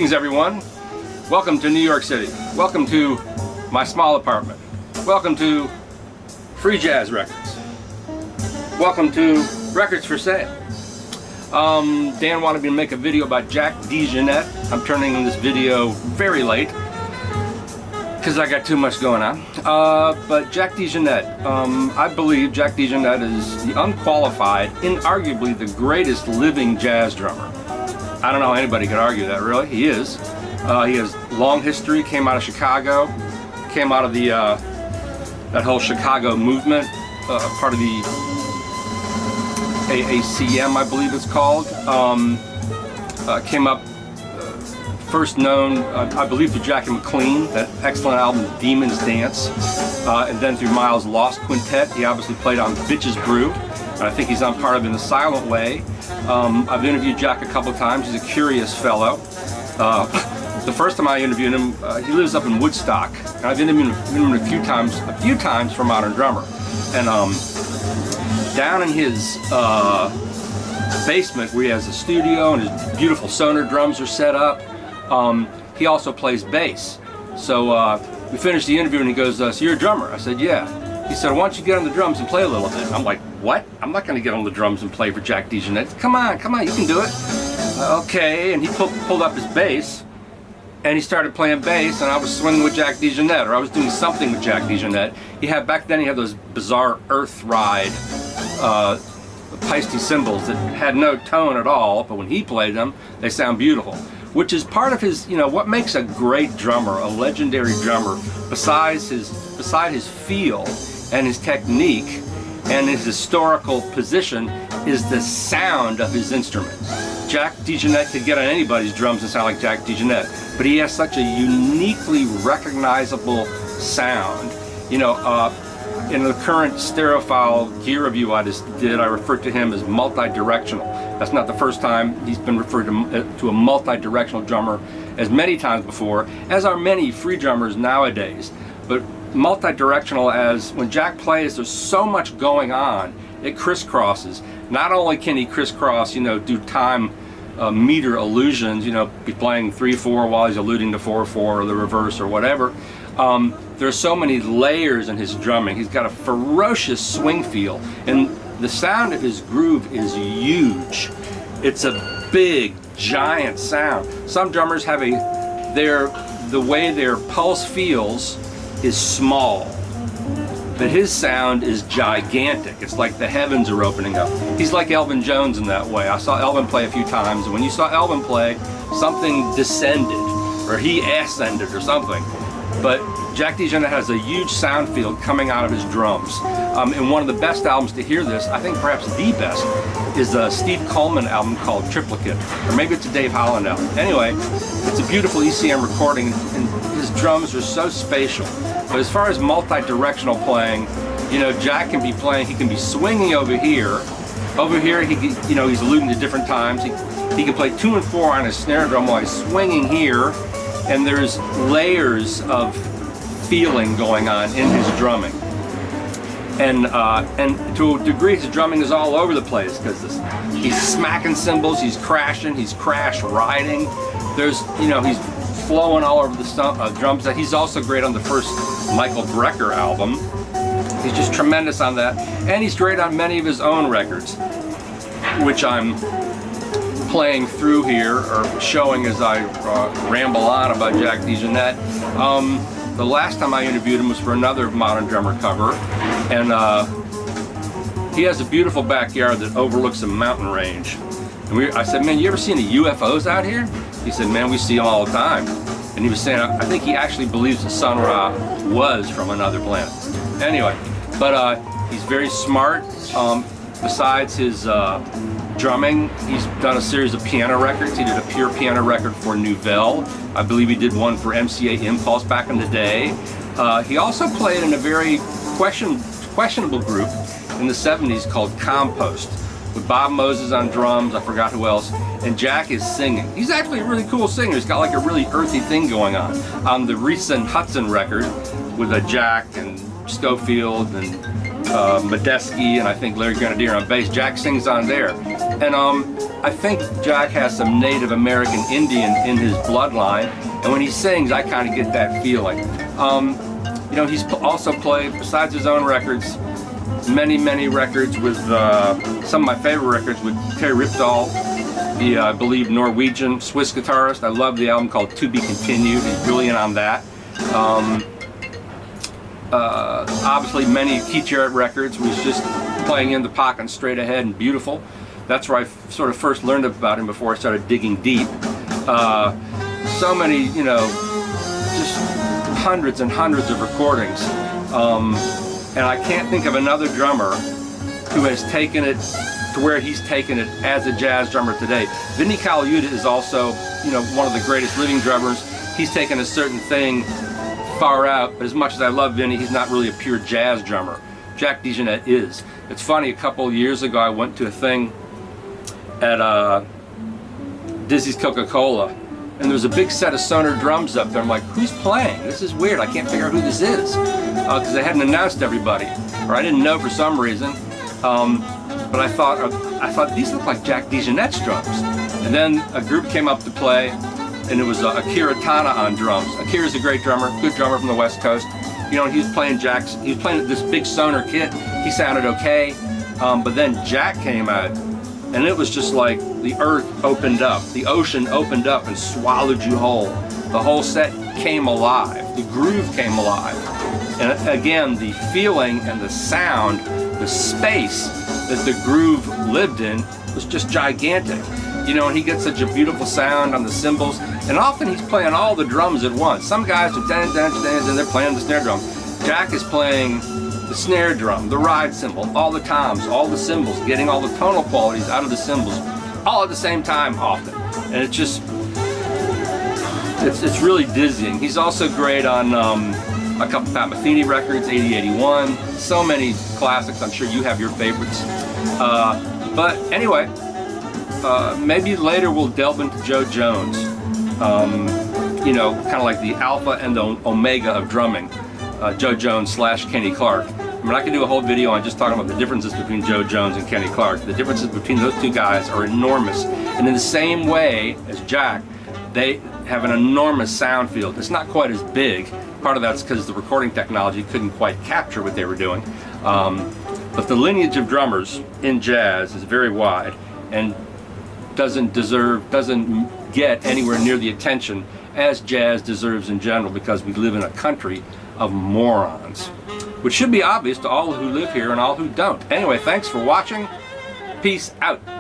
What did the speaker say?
Greetings everyone. Welcome to New York City. Welcome to my small apartment. Welcome to Free Jazz Records. Welcome to Records for Sale. Dan wanted me to make a video about Jack Dejohnette. I'm turning in this video very late because I got too much going on. But Jack Dejohnette, I believe Jack Dejohnette is the unqualified, inarguably the greatest living jazz drummer. I don't know how anybody could argue that, really. He is. He has long history, came out of Chicago, came out of the that whole Chicago movement, part of the AACM, I believe it's called. Came up first known, I believe, through Jackie McLean, that excellent album Demon's Dance, and then through Miles' Lost Quintet. He obviously played on Bitches Brew, and I think he's on part of In the Silent Way. I've interviewed Jack a couple times. He's a curious fellow. The first time I interviewed him, he lives up in Woodstock, and I've interviewed him a few times for Modern Drummer. And down in his basement, where he has a studio and his beautiful Sonar drums are set up, he also plays bass. So we finished the interview and he goes, so you're a drummer? I said, yeah. He said, why don't you get on the drums and play a little bit? I'm like, what? I'm not going to get on the drums and play for Jack Dejohnette. Come on, you can do it. Okay, and he pulled up his bass and he started playing bass, and I was swinging with Jack Dejohnette, or I was doing something with Jack Dejohnette. Back then he had those bizarre Earth Ride Peisty cymbals that had no tone at all, but when he played them, they sound beautiful. Which is part of his, what makes a great drummer, a legendary drummer, beside his feel and his technique and his historical position, is the sound of his instrument. Jack Dejohnette could get on anybody's drums and sound like Jack Dejohnette, but he has such a uniquely recognizable sound. In the current Stereophile gear review I just did, I referred to him as multi-directional. That's not the first time he's been referred to a multi-directional drummer, as many times before, as are many free drummers nowadays. But multi-directional, as when Jack plays, there's so much going on, it crisscrosses. Not only can he crisscross, do time meter illusions, be playing 3/4 while he's alluding to 4/4 or the reverse or whatever. There's so many layers in his drumming. He's got a ferocious swing feel, and the sound of his groove is huge. It's a big, giant sound. Some drummers have the way their pulse feels is small, but his sound is gigantic. It's like the heavens are opening up. He's like Elvin Jones in that way. I saw Elvin play a few times, and when you saw Elvin play, something descended, or he ascended or something. But Jack Dejohnette has a huge sound field coming out of his drums. And one of the best albums to hear this, I think perhaps the best, is a Steve Coleman album called Triplicate, or maybe it's a Dave Holland album. Anyway, it's a beautiful ECM recording, and his drums are so spatial. But as far as multi-directional playing, Jack can be playing, he can be swinging over here. Over here, he's alluding to different times. He can play 2 and 4 on his snare drum while he's swinging here, and there's layers of feeling going on in his drumming. And to a degree, his drumming is all over the place, because he's smacking cymbals, he's crashing, he's crash riding. He's flowing all over the drums. He's also great on the first Michael Brecker album. He's just tremendous on that, and he's great on many of his own records, which I'm playing through here, or showing as I ramble on about Jack Dejohnette. The last time I interviewed him was for another Modern Drummer cover, and he has a beautiful backyard that overlooks a mountain range. And I said, man, you ever seen any UFOs out here? He said, man, we see them all the time. And he was saying, I think he actually believes that Sun Ra was from another planet. Anyway, but he's very smart. Besides his drumming, he's done a series of piano records. He did a pure piano record for Nouvelle. I believe he did one for MCA Impulse back in the day. He also played in a very questionable group in the 70s called Compost, with Bob Moses on drums, I forgot who else, and Jack is singing. He's actually a really cool singer. He's got like a really earthy thing going on. On the recent Hudson record, with a Jack and Schofield and Medeski, and I think Larry Grenadier on bass. Jack sings on there. And I think Jack has some Native American Indian in his bloodline, and when he sings, I kind of get that feeling. You know, he's also played, besides his own records, many records with some of my favorite records with Terry Ripdahl, the I believe Norwegian Swiss guitarist. I love the album called To Be Continued. He's brilliant on that. Obviously many Keith Jarrett records. Was just playing in the pocket and straight ahead and beautiful. That's where I sort of first learned about him before I started digging deep. So many, you know, just hundreds and hundreds of recordings. And I can't think of another drummer who has taken it to where he's taken it as a jazz drummer today. Vinny Colaiuta is also, you know, one of the greatest living drummers. He's taken a certain thing far out, but as much as I love Vinny, he's not really a pure jazz drummer. Jack Dejohnette is. It's funny, a couple of years ago I went to a thing at Dizzy's Coca-Cola, and there was a big set of Sonor drums up there. I'm like, who's playing? This is weird. I can't figure out who this is, because they hadn't announced everybody, or I didn't know for some reason. But I thought these look like Jack Dejohnette's drums. And then a group came up to play, and it was Akira Tana on drums. Akira's a great drummer, good drummer from the West Coast. You know, he was playing this big Sonor kit. He sounded okay, but then Jack came out, and it was just like the earth opened up, the ocean opened up and swallowed you whole. The whole set came alive, the groove came alive. And again, the feeling and the sound, the space that the groove lived in was just gigantic. You know, and he gets such a beautiful sound on the cymbals, and often he's playing all the drums at once. Some guys are and they're playing the snare drum. Jack is playing the snare drum, the ride cymbal, all the toms, all the cymbals, getting all the tonal qualities out of the cymbals, all at the same time often. And it just, it's really dizzying. He's also great on a couple Pat Metheny records, 80-81, so many classics. I'm sure you have your favorites. But anyway, maybe later we'll delve into Joe Jones. You know, kind of like the alpha and the omega of drumming. Joe Jones / Kenny Clarke. I mean, I could do a whole video on just talking about the differences between Joe Jones and Kenny Clarke. The differences between those two guys are enormous. And in the same way as Jack, they have an enormous sound field. It's not quite as big. Part of that's because the recording technology couldn't quite capture what they were doing. But the lineage of drummers in jazz is very wide and doesn't get anywhere near the attention as jazz deserves in general, because we live in a country of morons, which should be obvious to all who live here and all who don't. Anyway, thanks for watching. Peace out.